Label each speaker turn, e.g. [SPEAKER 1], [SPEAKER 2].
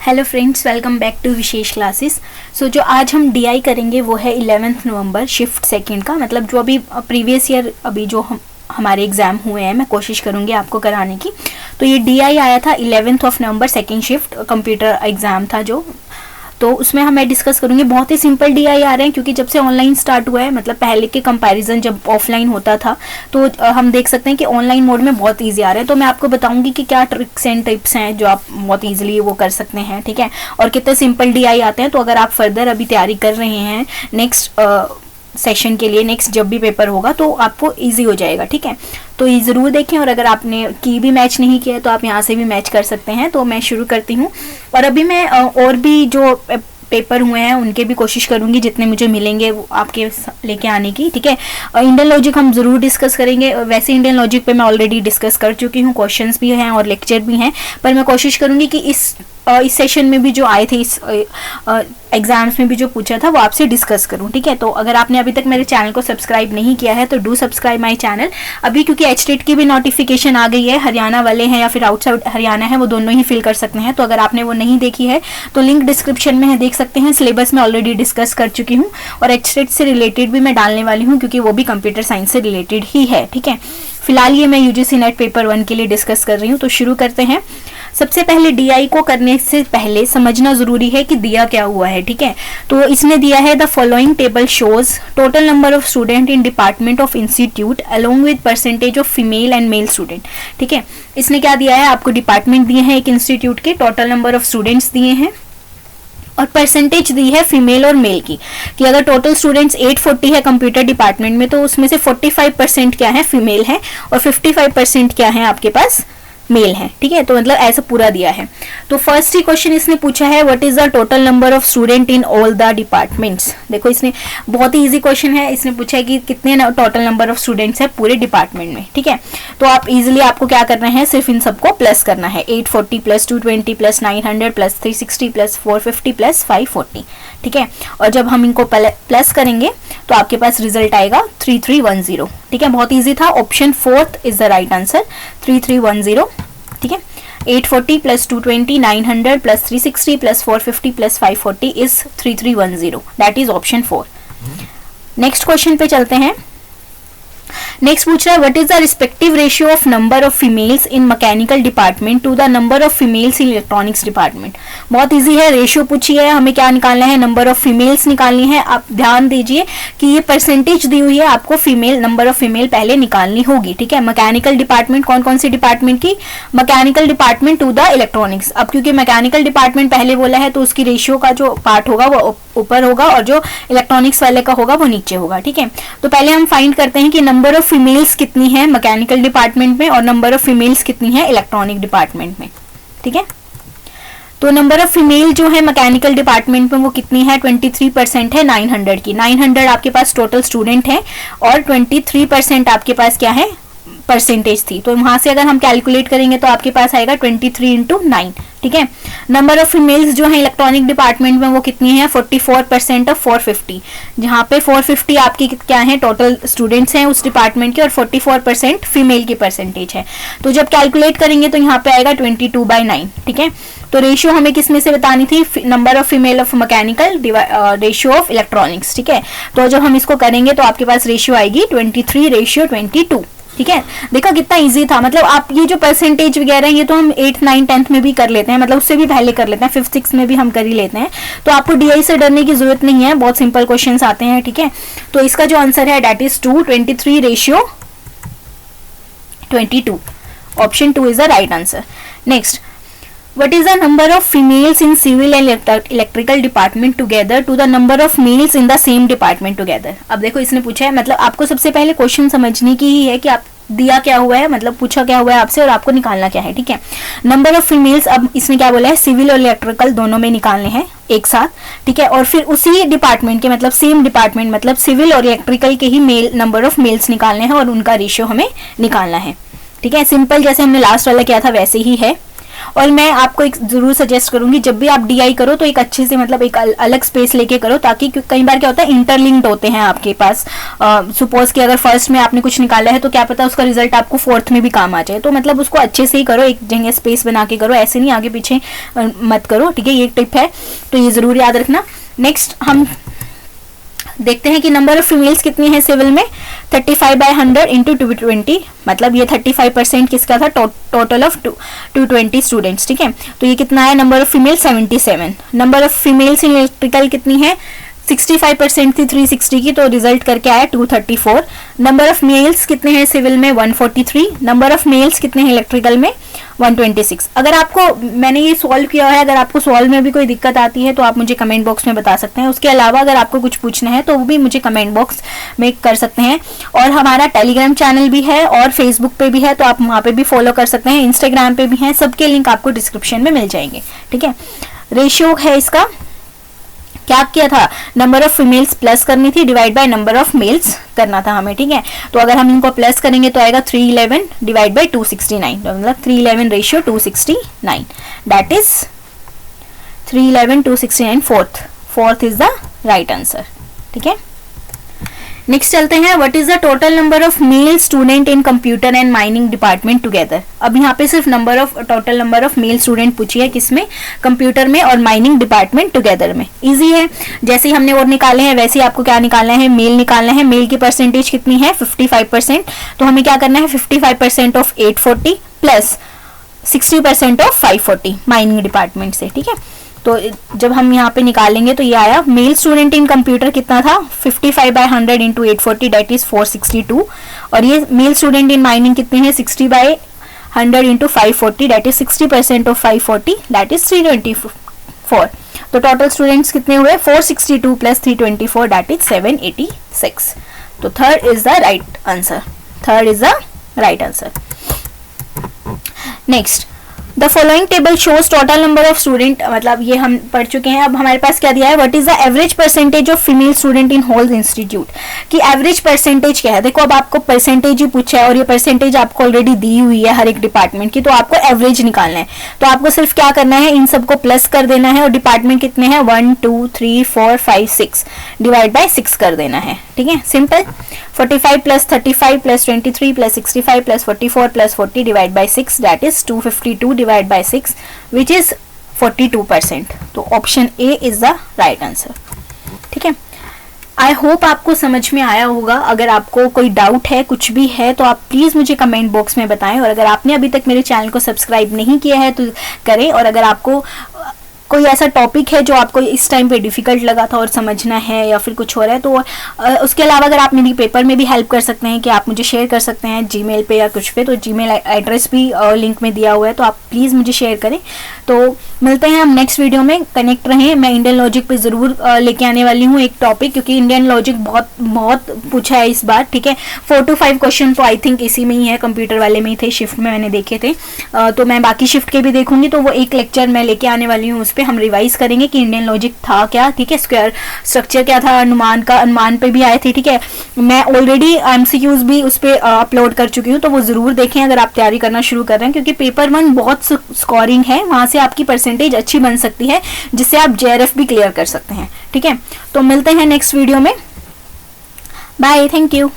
[SPEAKER 1] Hello friends, welcome back to Vishesh classes. So जो आज हम डीआई करेंगे वो है 11 नवंबर शिफ्ट सेकंड का, मतलब जो अभी प्रीवियस ईयर अभी जो हमारे एग्ज़ाम हुए हैं मैं कोशिश करूँगी आपको कराने की। तो ये डीआई आया था 11 नवंबर सेकंड शिफ्ट कंप्यूटर एग्ज़ाम था जो, तो उसमें मैं डिस्कस करूँगी। बहुत ही सिंपल डीआई आ रहे हैं क्योंकि जब से ऑनलाइन स्टार्ट हुआ है, मतलब पहले के कंपैरिजन जब ऑफलाइन होता था तो हम देख सकते हैं कि ऑनलाइन मोड में बहुत इजी आ रहा है। तो मैं आपको बताऊंगी कि क्या ट्रिक्स एंड टिप्स हैं जो आप बहुत इजीली वो कर सकते हैं, ठीक है, और कितने सिंपल डीआई आते हैं। तो अगर आप फर्दर अभी तैयारी कर रहे हैं नेक्स्ट सेशन के लिए, नेक्स्ट जब भी पेपर होगा तो आपको इजी हो जाएगा, ठीक है। तो ये ज़रूर देखें, और अगर आपने की भी मैच नहीं किया है तो आप यहाँ से भी मैच कर सकते हैं। तो मैं शुरू करती हूँ, और अभी मैं और भी जो पेपर हुए हैं उनके भी कोशिश करूंगी जितने मुझे मिलेंगे वो आपके लेके आने की, ठीक है। इंडियन लॉजिक हम ज़रूर डिस्कस करेंगे। वैसे इंडियन लॉजिक पे मैं ऑलरेडी डिस्कस कर चुकी हूँ, क्वेश्चंस भी हैं और लेक्चर भी हैं, पर मैं कोशिश करूंगी कि इस सेशन में भी जो आए थे, इस एग्जाम्स में भी जो पूछा था वो आपसे डिस्कस करूं, ठीक है। तो अगर आपने अभी तक मेरे चैनल को सब्सक्राइब नहीं किया है तो डू सब्सक्राइब माय चैनल अभी, क्योंकि एचटेट की भी नोटिफिकेशन आ गई है। हरियाणा वाले हैं या फिर आउटसाइड हरियाणा है, वो दोनों ही फिल कर सकते हैं। तो अगर आपने वो नहीं देखी है तो लिंक डिस्क्रिप्शन में है, देख सकते हैं। सिलेबस में ऑलरेडी डिस्कस कर चुकी हूँ और एचटेट से रिलेटेड भी मैं डालने वाली हूँ क्योंकि वो भी कंप्यूटर साइंस से रिलेटेड ही है, ठीक है। फिलहाल ये मैं यूजीसी नेट पेपर 1 के लिए डिस्कस कर रही हूँ। तो शुरू करते हैं। सबसे पहले डीआई को करने से पहले समझना जरूरी है कि दिया क्या हुआ है, ठीक है। तो इसने दिया है the following table shows total number of student in department of institute along with percentage of female and male student, ठीक है। इसने क्या दिया है, आपको डिपार्टमेंट दिए हैं एक इंस्टीट्यूट के, टोटल नंबर ऑफ स्टूडेंट्स दिए हैं और परसेंटेज दी है फीमेल और मेल की, कि अगर टोटल स्टूडेंट्स 840 है कंप्यूटर डिपार्टमेंट में तो उसमें से 45% क्या है, फीमेल है, और 55% क्या है आपके पास, मेल है, ठीक है। तो मतलब ऐसा पूरा दिया है। तो फर्स्ट ही क्वेश्चन इसने पूछा है what is the total number of student in all the departments. देखो इसने बहुत ही इजी क्वेश्चन है, इसने पूछा है कि कितने टोटल नंबर ऑफ स्टूडेंट्स है पूरे डिपार्टमेंट में, ठीक है। तो आप इजीली आपको क्या करना है, सिर्फ इन सबको प्लस करना है, 840 plus 220 plus 900 plus 360 plus 450 plus 540, ठीक है। और जब हम इनको प्लस करेंगे तो आपके पास रिजल्ट आएगा 3310, ठीक है। बहुत इजी था। Option 4 is the right answer, 3310, ठीक है। 840 plus 220 900 plus 360 plus 450 plus 540 is 3310, that is option 4। Next question पे चलते हैं। नेक्स्ट पूछ रहा है what is the respective ratio of number of females in mechanical department to the number of females in electronics department. बहुत easy है, ratio पूछी है, हमें क्या निकालना है, नंबर ऑफ फीमेल्स निकालनी है। आप ध्यान दीजिए कि ये परसेंटेज दी हुई है, आपको फीमेल नंबर ऑफ फीमेल पहले निकालनी होगी, ठीक है। मैकेनिकल डिपार्टमेंट कौन कौन सी डिपार्टमेंट की, mechanical department to the electronics. अब क्योंकि मैकेनिकल डिपार्टमेंट पहले बोला है तो उसकी रेशियो का जो पार्ट होगा वो ऊपर होगा और जो इलेक्ट्रॉनिक्स वाले का होगा वो नीचे होगा, ठीक है। तो पहले हम फाइंड करते हैं कि नंबर ऑफ फीमेल्स कितनी है मैकेनिकल डिपार्टमेंट में और नंबर ऑफ फीमेल्स कितनी है इलेक्ट्रॉनिक डिपार्टमेंट में, ठीक है। तो नंबर ऑफ फीमेल जो है मैकेनिकल डिपार्टमेंट में वो कितनी है, 23% है 900 की। 900 आपके पास टोटल स्टूडेंट है और 23% आपके पास क्या है, परसेंटेज थी। तो वहां से अगर हम कैलकुलेट करेंगे तो आपके पास आएगा 23 इंटू 9, ठीक है। नंबर ऑफ फीमेल्स जो है इलेक्ट्रॉनिक डिपार्टमेंट में वो कितनी है, 44% ऑफ 450, जहाँ पे 450 आपकी क्या है, टोटल स्टूडेंट्स हैं उस डिपार्टमेंट के और 44% फीमेल की परसेंटेज है। तो जब कैलकुलेट करेंगे तो यहाँ पे आएगा 22/9, ठीक है। तो रेशियो हमें किस में से बतानी थी, number of female of mechanical ratio of electronics, ठीक है। तो जब हम इसको करेंगे तो आपके पास रेशियो आएगी 23:22, ठीक है। देखो कितना इजी था, मतलब आप ये जो परसेंटेज वगैरह ये तो हम 8th 9th 10th में भी कर लेते हैं, मतलब उससे भी पहले कर लेते हैं, 5th 6th में भी हम कर ही लेते हैं। तो आपको डीआई से डरने की जरूरत नहीं है, बहुत सिंपल क्वेश्चंस आते हैं, ठीक है। तो इसका जो आंसर है that is 2, 23:22, option 2 is the right answer. Next, what is the number of females in civil and electrical department together to the number of males in the same department together। अब देखो इसने पूछा है, मतलब आपको सबसे पहले क्वेश्चन समझने की ही है कि आप दिया क्या हुआ है, मतलब पूछा क्या हुआ है आपसे और आपको निकालना क्या है, ठीक है। नंबर ऑफ फीमेल्स, अब इसने क्या बोला है, सिविल और इलेक्ट्रिकल दोनों में निकालने हैं एक साथ, ठीक है। और फिर उसी डिपार्टमेंट के, मतलब सेम डिपार्टमेंट, मतलब सिविल और इलेक्ट्रिकल के ही मेल नंबर ऑफ मेल्स निकालने हैं और उनका रेशियो हमें निकालना है, ठीक है। सिंपल जैसे हमने लास्ट वाला किया था वैसे ही है। और मैं आपको एक जरूर सजेस्ट करूंगी, जब भी आप DI करो तो एक अच्छे से मतलब एक अलग स्पेस लेके करो, ताकि कई बार क्या होता है इंटरलिंक्ड होते हैं आपके पास। सपोज कि अगर फर्स्ट में आपने कुछ निकाला है तो क्या पता उसका रिजल्ट आपको फोर्थ में भी काम आ जाए। तो मतलब उसको अच्छे से ही करो, एक जगह स्पेस बना के करो, ऐसे नहीं आगे पीछे मत करो, ठीक है। ये टिप है, तो ये जरूर याद रखना। नेक्स्ट हम देखते हैं कि नंबर ऑफ फीमेल्स कितनी है सिविल में, 35/100 इंटू 220, मतलब ये 35% किसका था, टोटल ऑफ 220 स्टूडेंट्स, ठीक है। तो ये कितना है, number of female 77। Number of females in electrical कितनी है, 65% थी 360 की, तो रिजल्ट करके आया 234। नंबर ऑफ मेल्स कितने हैं सिविल में, 143। नंबर ऑफ मेल्स कितने हैं इलेक्ट्रिकल में, 126। अगर आपको, मैंने ये सॉल्व किया है, अगर आपको सॉल्व में भी कोई दिक्कत आती है तो आप मुझे कमेंट बॉक्स में बता सकते हैं। उसके अलावा अगर आपको कुछ पूछना है तो वो भी मुझे कमेंट बॉक्स में कर सकते हैं। और हमारा टेलीग्राम चैनल भी है और फेसबुक पे भी है, तो आप वहाँ पे भी फॉलो कर सकते हैं, इंस्टाग्राम पे भी है, सबके लिंक आपको डिस्क्रिप्शन में मिल जाएंगे, ठीक है। रेशियो है इसका, क्या किया था, नंबर ऑफ फीमेल्स प्लस करनी थी, divide by number of males करना था हमें, ठीक है। तो अगर हम इनको प्लस करेंगे तो आएगा 311 डिवाइड बाय 269, तो मतलब 311 ratio 269, that is 311 269, fourth is the right answer, ठीक है। नेक्स्ट चलते हैं, what is the total number of male student in computer and mining department together. अब यहाँ पे सिर्फ total number of male student पूछी है, किसमें, कंप्यूटर में और माइनिंग डिपार्टमेंट टुगेदर में। इजी है, जैसे ही हमने और निकाले हैं वैसे ही आपको क्या निकालना है, मेल निकालना है। मेल की परसेंटेज कितनी है, 55%, तो हमें क्या करना है, 55% of 840 plus 60% of 540 mining department से, ठीक है। तो जब हम यहाँ पे निकालेंगे तो ये आया, मेल स्टूडेंट इन कंप्यूटर कितना था, 55/100 इंटू 840 डेट इज 462, और ये मेल स्टूडेंट इन माइनिंग कितने हैं, 60/100 into 540 that is 60% of 540 that is 324। तो टोटल स्टूडेंट्स कितने हुए, 462 प्लस 324 डेट इज 786। तो third is the right answer, third is the right answer. Next, the following table shows total number of student, मतलब ये हम पढ़ चुके हैं। अब हमारे पास क्या दिया है, what is the average percentage of female student in whole institute, कि एवरेज परसेंटेज क्या है। देखो अब आपको परसेंटेज ही पूछा है और ये परसेंटेज आपको ऑलरेडी दी हुई है हर एक डिपार्टमेंट की, तो आपको एवरेज निकालना है। तो आपको सिर्फ क्या करना है, इन सबको प्लस कर देना है, और डिपार्टमेंट कितने हैं, 1 2 3 4 5 6 डिवाइड बाय 6 कर देना है, ठीक है, simple. 45 plus 35 plus 23 plus 65 plus 44 plus 40 divide by 6 that is 252 divide by 6 which is 42%। तो option A is the right answer, ठीक है। आई होप आपको समझ में आया होगा। अगर आपको कोई डाउट है, कुछ भी है, तो आप प्लीज़ मुझे कमेंट बॉक्स में बताएं, और अगर आपने अभी तक मेरे चैनल को सब्सक्राइब नहीं किया है तो करें। और अगर आपको कोई ऐसा टॉपिक है जो आपको इस टाइम पे डिफिकल्ट लगा था और समझना है या फिर कुछ हो रहा है, तो उसके अलावा अगर आप मेरी पेपर में भी हेल्प कर सकते हैं, कि आप मुझे शेयर कर सकते हैं जीमेल पे या कुछ पे, तो जीमेल एड्रेस भी लिंक में दिया हुआ है, तो आप प्लीज़ मुझे शेयर करें। तो मिलते हैं हम नेक्स्ट वीडियो में, कनेक्ट रहें। मैं इंडियन लॉजिक पे ज़रूर लेके आने वाली हूँ एक टॉपिक, क्योंकि इंडियन लॉजिक बहुत पूछा है इस बार, ठीक है। 4 to 5 क्वेश्चन तो आई थिंक इसी में ही है, कंप्यूटर वाले में ही थे, शिफ्ट में मैंने देखे थे। तो मैं बाकी शिफ्ट के भी देखूंगी, तो वो एक लेक्चर मैं लेके आने वाली हूँ, उस पर हम रिवाइज करेंगे कि इंडियन लॉजिक था क्या, ठीक है, स्क्वायर स्ट्रक्चर क्या था, अनुमान पे भी आए थे, ठीक है। मैं ऑलरेडी MCQs भी उस पर अपलोड कर चुकी हूँ, तो वो ज़रूर देखें अगर आप तैयारी करना शुरू कर रहे हैं, क्योंकि पेपर 1 बहुत स्कोरिंग है, वहाँ से आपकी परसेंटेज अच्छी बन सकती है, जिससे आप JRF भी क्लियर कर सकते हैं, ठीक है। तो मिलते हैं नेक्स्ट वीडियो में, बाय, थैंक यू।